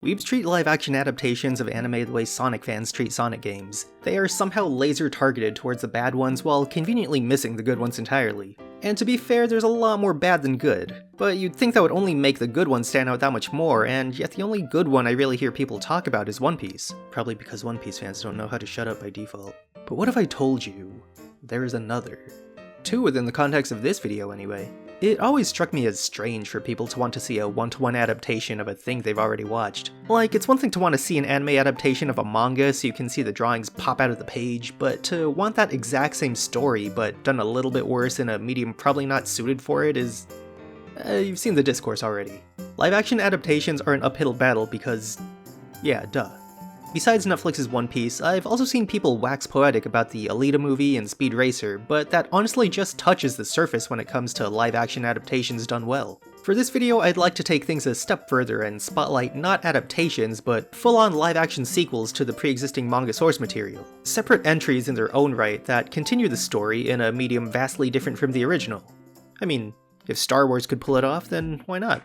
Weebs treat live-action adaptations of anime the way Sonic fans treat Sonic games. They are somehow laser-targeted towards the bad ones while conveniently missing the good ones entirely. And to be fair, there's a lot more bad than good. But you'd think that would only make the good ones stand out that much more, and yet the only good one I really hear people talk about is One Piece. Probably because One Piece fans don't know how to shut up by default. But what if I told you there is another? Two within the context of this video anyway. It always struck me as strange for people to want to see a one-to-one adaptation of a thing they've already watched. Like, it's one thing to want to see an anime adaptation of a manga so you can see the drawings pop out of the page, but to want that exact same story but done a little bit worse in a medium probably not suited for it is... you've seen the discourse already. Live-action adaptations are an uphill battle because... yeah, duh. Besides Netflix's One Piece, I've also seen people wax poetic about the Alita movie and Speed Racer, but that honestly just touches the surface when it comes to live-action adaptations done well. For this video, I'd like to take things a step further and spotlight not adaptations, but full-on live-action sequels to the pre-existing manga source material. Separate entries in their own right that continue the story in a medium vastly different from the original. I mean, if Star Wars could pull it off, then why not?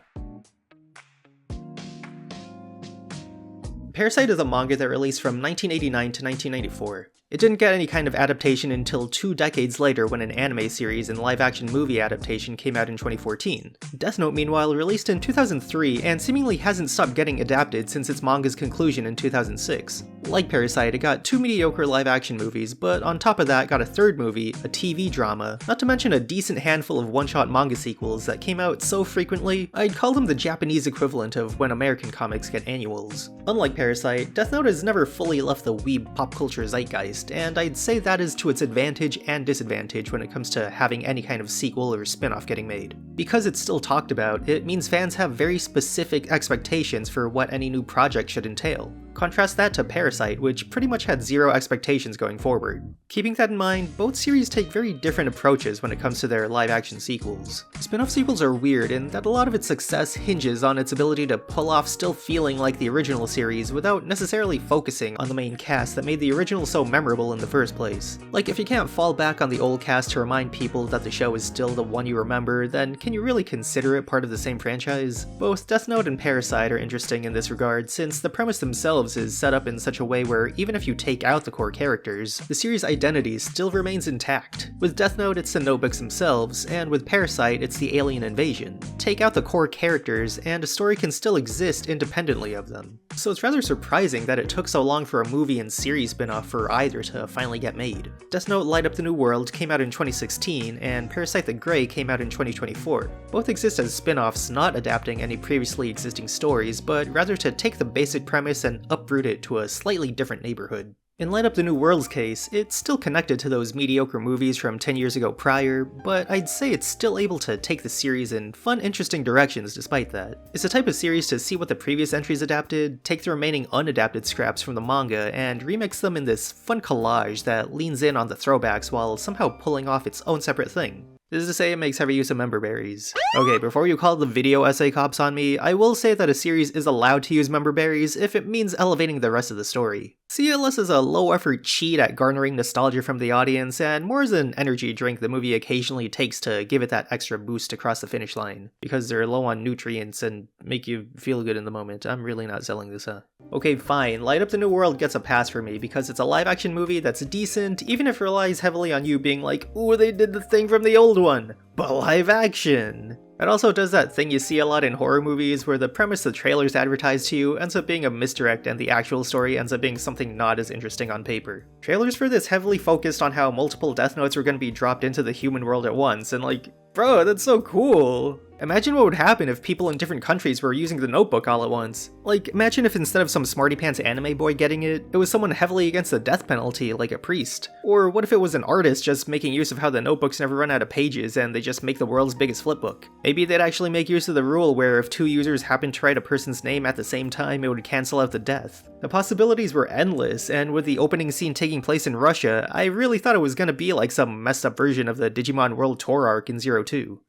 Parasyte is a manga that released from 1989 to 1994. It didn't get any kind of adaptation until 2 decades later when an anime series and live-action movie adaptation came out in 2014. Death Note, meanwhile, released in 2003 and seemingly hasn't stopped getting adapted since its manga's conclusion in 2006. Like Parasyte, it got 2 mediocre live-action movies, but on top of that got a 3rd movie, a TV drama, not to mention a decent handful of one-shot manga sequels that came out so frequently, I'd call them the Japanese equivalent of when American comics get annuals. Unlike Parasyte, Death Note has never fully left the weeb pop culture zeitgeist, and I'd say that is to its advantage and disadvantage when it comes to having any kind of sequel or spin-off getting made. Because it's still talked about, it means fans have very specific expectations for what any new project should entail. Contrast that to Parasyte, which pretty much had 0 expectations going forward. Keeping that in mind, both series take very different approaches when it comes to their live-action sequels. Spin-off sequels are weird in that a lot of its success hinges on its ability to pull off still feeling like the original series without necessarily focusing on the main cast that made the original so memorable in the first place. Like, if you can't fall back on the old cast to remind people that the show is still the one you remember, then can you really consider it part of the same franchise? Both Death Note and Parasyte are interesting in this regard, since the premise themselves is set up in such a way where even if you take out the core characters, the series' identity still remains intact. With Death Note, it's the notebooks themselves, and with Parasyte, it's the alien invasion. Take out the core characters, and a story can still exist independently of them. So it's rather surprising that it took so long for a movie and series spin-off for either to finally get made. Death Note Light Up the New World came out in 2016, and Parasyte The Grey came out in 2024. Both exist as spin-offs not adapting any previously existing stories, but rather to take the basic premise and uproot it to a slightly different neighborhood. In Light Up the New World's case, it's still connected to those mediocre movies from 10 years ago prior, but I'd say it's still able to take the series in fun, interesting directions despite that. It's the type of series to see what the previous entries adapted, take the remaining unadapted scraps from the manga, and remix them in this fun collage that leans in on the throwbacks while somehow pulling off its own separate thing. This is to say it makes heavy use of member berries. Okay, before you call the video essay cops on me, I will say that a series is allowed to use member berries if it means elevating the rest of the story. See it less as a low-effort cheat at garnering nostalgia from the audience, and more as an energy drink the movie occasionally takes to give it that extra boost across the finish line, because they're low on nutrients and make you feel good in the moment. I'm really not selling this, huh? Okay, fine, Light Up the New World gets a pass for me because it's a live-action movie that's decent, even if it relies heavily on you being like, ooh, they did the thing from the old one, but live action. It also does that thing you see a lot in horror movies where the premise the trailers advertise to you ends up being a misdirect and the actual story ends up being something not as interesting on paper. Trailers for this heavily focused on how multiple Death Notes were going to be dropped into the human world at once, and like, bro, that's so cool. Imagine what would happen if people in different countries were using the notebook all at once. Like, imagine if instead of some smarty pants anime boy getting it, it was someone heavily against the death penalty, like a priest. Or what if it was an artist just making use of how the notebooks never run out of pages and they just make the world's biggest flipbook? Maybe they'd actually make use of the rule where if 2 users happened to write a person's name at the same time, it would cancel out the death. The possibilities were endless, and with the opening scene taking place in Russia, I really thought it was gonna be like some messed up version of the Digimon World Tour arc in Zero 2.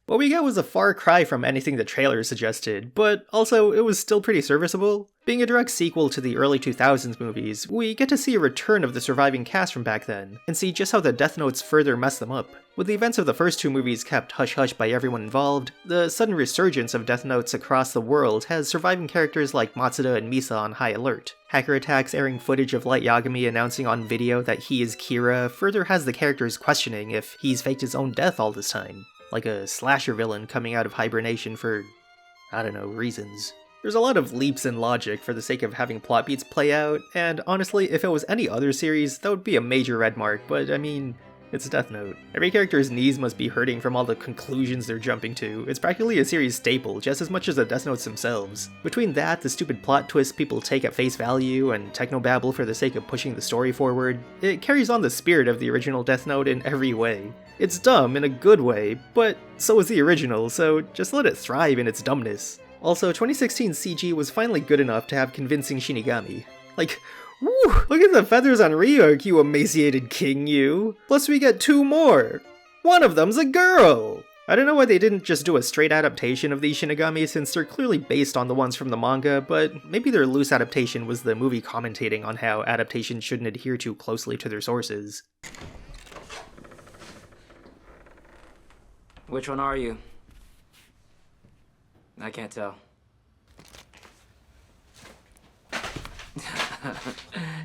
What we got was a far cry from anything the trailer suggested, but also it was still pretty serviceable. Being a direct sequel to the early 2000s movies, we get to see a return of the surviving cast from back then, and see just how the Death Notes further mess them up. With the events of the first two movies kept hush-hush by everyone involved, the sudden resurgence of Death Notes across the world has surviving characters like Matsuda and Misa on high alert. Hacker attacks airing footage of Light Yagami announcing on video that he is Kira further has the characters questioning if he's faked his own death all this time, like a slasher villain coming out of hibernation for, I don't know, reasons. There's a lot of leaps in logic for the sake of having plot beats play out, and honestly, if it was any other series, that would be a major red mark, but I mean, it's Death Note. Every character's knees must be hurting from all the conclusions they're jumping to. It's practically a series staple, just as much as the Death Notes themselves. Between that, the stupid plot twists people take at face value, and technobabble for the sake of pushing the story forward, it carries on the spirit of the original Death Note in every way. It's dumb in a good way, but so is the original, so just let it thrive in its dumbness. Also, 2016 CG was finally good enough to have convincing Shinigami. Like, woo! Look at the feathers on Ryuk, you emaciated king, you! Plus we get 2 more! One of them's a girl! I don't know why they didn't just do a straight adaptation of these Shinigami since they're clearly based on the ones from the manga, but maybe their loose adaptation was the movie commentating on how adaptations shouldn't adhere too closely to their sources. Which one are you? I can't tell.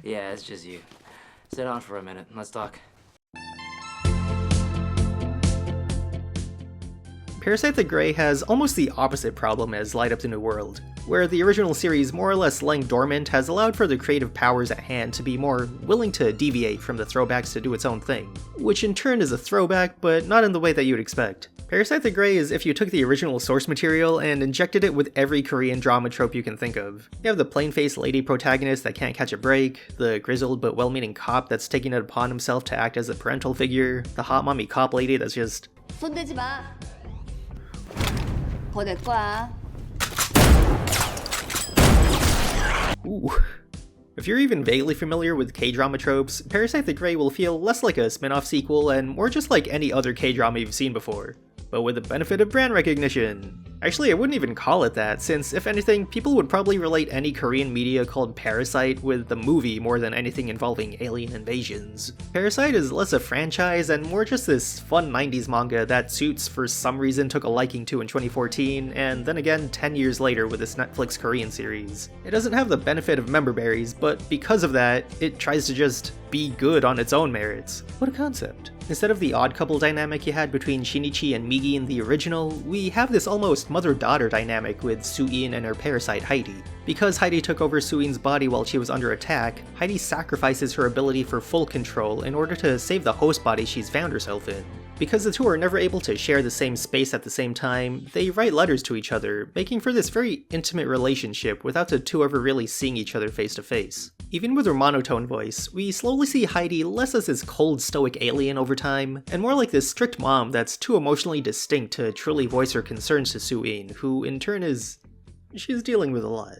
Yeah, it's just you. Sit down for a minute. Let's talk. Parasyte The Grey has almost the opposite problem as Light Up the New World, where the original series more or less lying dormant has allowed for the creative powers at hand to be more willing to deviate from the throwbacks to do its own thing, which in turn is a throwback, but not in the way that you'd expect. Parasyte The Grey is if you took the original source material and injected it with every Korean drama trope you can think of. You have the plain-faced lady protagonist that can't catch a break, the grizzled but well-meaning cop that's taking it upon himself to act as a parental figure, the hot mommy cop lady that's just... 손대지 마. 그거 내 거야. Ooh. If you're even vaguely familiar with K-drama tropes, Parasyte The Grey will feel less like a spin-off sequel and more just like any other K-drama you've seen before, but with the benefit of brand recognition. Actually, I wouldn't even call it that, since if anything, people would probably relate any Korean media called Parasyte with the movie more than anything involving alien invasions. Parasyte is less a franchise and more just this fun 90s manga that Suits for some reason took a liking to in 2014, and then again 10 years later with this Netflix Korean series. It doesn't have the benefit of member berries, but because of that, it tries to just be good on its own merits. What a concept. Instead of the odd couple dynamic you had between Shinichi and Migi in the original, we have this almost mother-daughter dynamic with Soo-in and her parasite Heidi. Because Heidi took over Soo-in's body while she was under attack, Heidi sacrifices her ability for full control in order to save the host body she's found herself in. Because the two are never able to share the same space at the same time, they write letters to each other, making for this very intimate relationship without the two ever really seeing each other face to face. Even with her monotone voice, we slowly see Heidi less as this cold, stoic alien over time, and more like this strict mom that's too emotionally distinct to truly voice her concerns to Soo-in, who in turn she's dealing with a lot.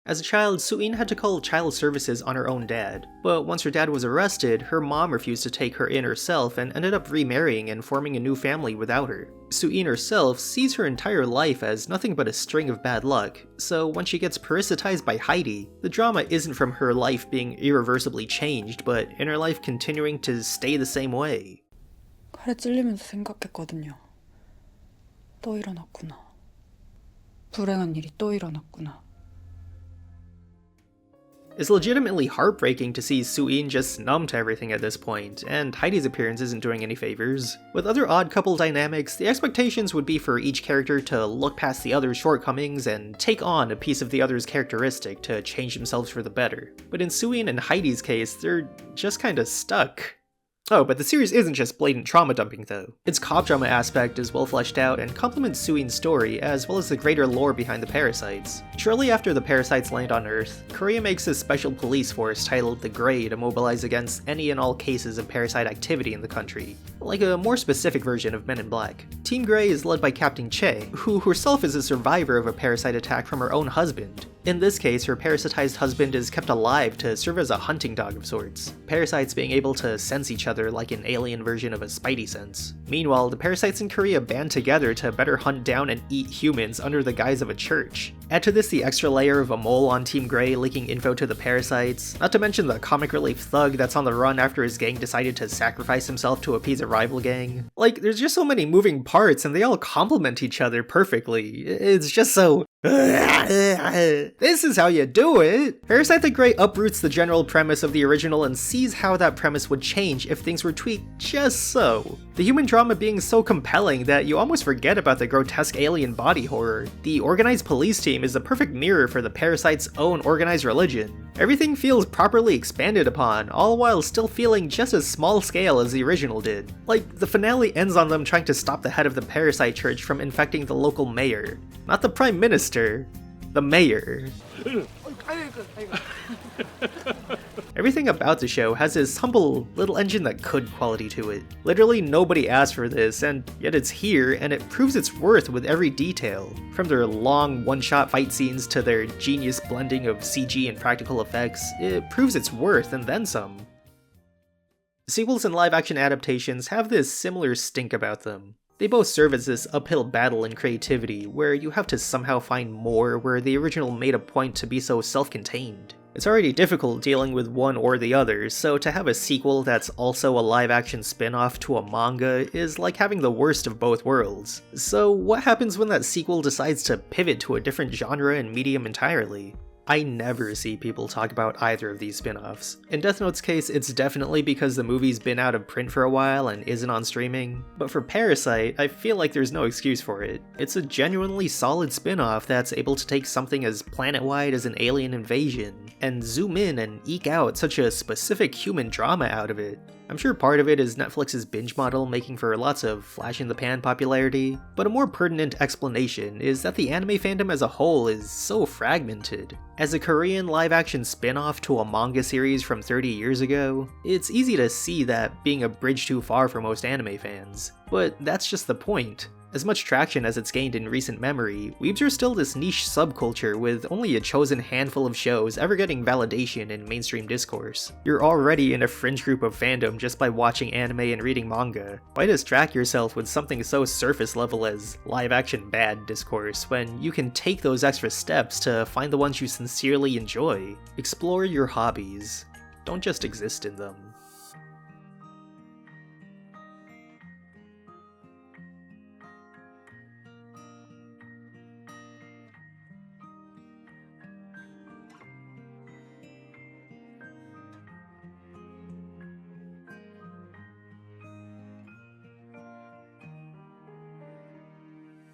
As a child, Soo-in had to call child services on her own dad, but once her dad was arrested, her mom refused to take her in herself and ended up remarrying and forming a new family without her. Soo-in herself sees her entire life as nothing but a string of bad luck, so when she gets parasitized by Heidi, the drama isn't from her life being irreversibly changed, but in her life continuing to stay the same way. 칼에 찔리면서 생각했거든요. 또 일어났구나. 불행한 일이 또 일어났구나. It's legitimately heartbreaking to see Soo-in just numb to everything at this point, and Heidi's appearance isn't doing any favors. With other odd couple dynamics, the expectations would be for each character to look past the other's shortcomings and take on a piece of the other's characteristic to change themselves for the better. But in Soo-in and Heidi's case, they're just kinda stuck. Oh, but the series isn't just blatant trauma dumping though. Its cop drama aspect is well fleshed out and complements Soo-in's story, as well as the greater lore behind the parasites. Shortly after the parasites land on Earth, Korea makes a special police force titled The Grey to mobilize against any and all cases of parasite activity in the country, like a more specific version of Men in Black. Team Grey is led by Captain Che, who herself is a survivor of a parasite attack from her own husband. In this case, her parasitized husband is kept alive to serve as a hunting dog of sorts, parasites being able to sense each other like an alien version of a spidey sense. Meanwhile, the parasites in Korea band together to better hunt down and eat humans under the guise of a church. Add to this the extra layer of a mole on Team Grey leaking info to the parasites, not to mention the comic relief thug that's on the run after his gang decided to sacrifice himself to appease a rival gang. Like, there's just so many moving parts and they all complement each other perfectly. It's just so... This is how you do it! Parasyte the Grey uproots the general premise of the original and sees how that premise would change if things were tweaked just so. The human drama being so compelling that you almost forget about the grotesque alien body horror. The organized police team is the perfect mirror for the parasite's own organized religion. Everything feels properly expanded upon, all while still feeling just as small scale as the original did. Like, the finale ends on them trying to stop the head of the Parasite Church from infecting the local mayor. Not the Prime Minister, the mayor. Everything about the show has this humble little engine that could quality to it. Literally nobody asked for this, and yet it's here, and it proves its worth with every detail. From their long one-shot fight scenes to their genius blending of CG and practical effects, it proves its worth and then some. Sequels and live-action adaptations have this similar stink about them. They both serve as this uphill battle in creativity, where you have to somehow find more where the original made a point to be so self-contained. It's already difficult dealing with one or the other, so to have a sequel that's also a live-action spin-off to a manga is like having the worst of both worlds. So what happens when that sequel decides to pivot to a different genre and medium entirely? I never see people talk about either of these spin-offs. In Death Note's case, it's definitely because the movie's been out of print for a while and isn't on streaming, but for Parasyte, I feel like there's no excuse for it. It's a genuinely solid spin-off that's able to take something as planet-wide as an alien invasion, and zoom in and eke out such a specific human drama out of it. I'm sure part of it is Netflix's binge model making for lots of flash-in-the-pan popularity, but a more pertinent explanation is that the anime fandom as a whole is so fragmented. As a Korean live-action spin-off to a manga series from 30 years ago, it's easy to see that being a bridge too far for most anime fans. But that's just the point. As much traction as it's gained in recent memory, weebs are still this niche subculture with only a chosen handful of shows ever getting validation in mainstream discourse. You're already in a fringe group of fandom just by watching anime and reading manga. Why distract yourself with something so surface level as live-action bad discourse when you can take those extra steps to find the ones you sincerely enjoy? Explore your hobbies. Don't just exist in them.